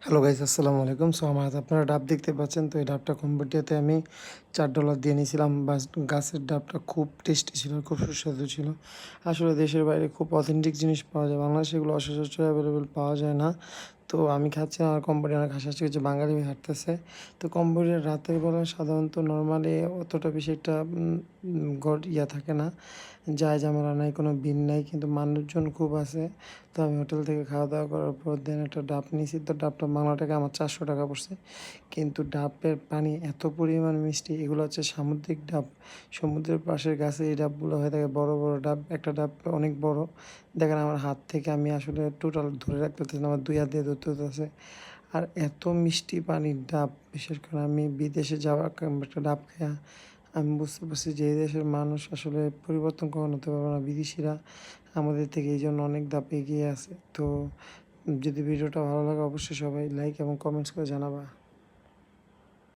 Hello guys, আসসালামু আলাইকুম। So আমার হাতে আপনারা ডাব দেখতে পাচ্ছেন। তো এই ডাবটা কম্বোডিয়াতে আমি $4 দিয়ে নিয়েছিলাম। বাস গাছের ডাবটা খুব টেস্টি ছিল, খুব সুস্বাদু ছিল। আসলে দেশের বাইরে খুব অথেন্টিক জিনিস পাওয়া যায়। বাংলাদেশে এগুলো সচরাচর অ্যাভেলেবল পাওয়া যায় না। তো আমি খাচ্ছিলাম আর কম্বোডিয়ান ঘাসাশি কিছু বাঙালি হাঁটতেছে। তো কম্বোডিয়ার রাতের বেলা সাধারণত নরমালি অতটা বেশি একটা থাকে না। যায় ঝামেলা নাই, কোনো ভিড় নাই, কিন্তু মানুষজন খুব আছে। তো আমি হোটেল থেকে খাওয়া-দাওয়া করার পর দেন একটা ডাব নিয়েছি। তো ডাবটা বাংলা টাকায় আমার ৳400 পড়ছে। কিন্তু ডাবের পানি এত পরিমাণ মিষ্টি, এগুলো হচ্ছে সামুদ্রিক ডাব। সমুদ্রের পাশের গাছে এই ডাবগুলো হয়ে থাকে বড়, বড় ডাব। একটা ডাব অনেক বড়। দেখেন আমার হাত থেকে আমি আসলে টোটাল ধরে রাখতে পারতেছি না। আমার ২ হাত দিয়ে ধরতে হইতেছে। আর এত মিষ্টি পানির ডাব, বিশেষ করে আমি বিদেশে যাওয়া একটা ডাব খাইয়া আমি বুঝতে পারছি যে এই দেশের মানুষ আসলে পরিবর্তন কখনো হতে পারবে না। বিদেশিরা আমাদের থেকে এইজন্য অনেক ধাপ এগিয়ে আছে। তো যদি ভিডিওটা ভালো লাগে অবশ্যই সবাই লাইক এবং কমেন্টস করে জানাবা।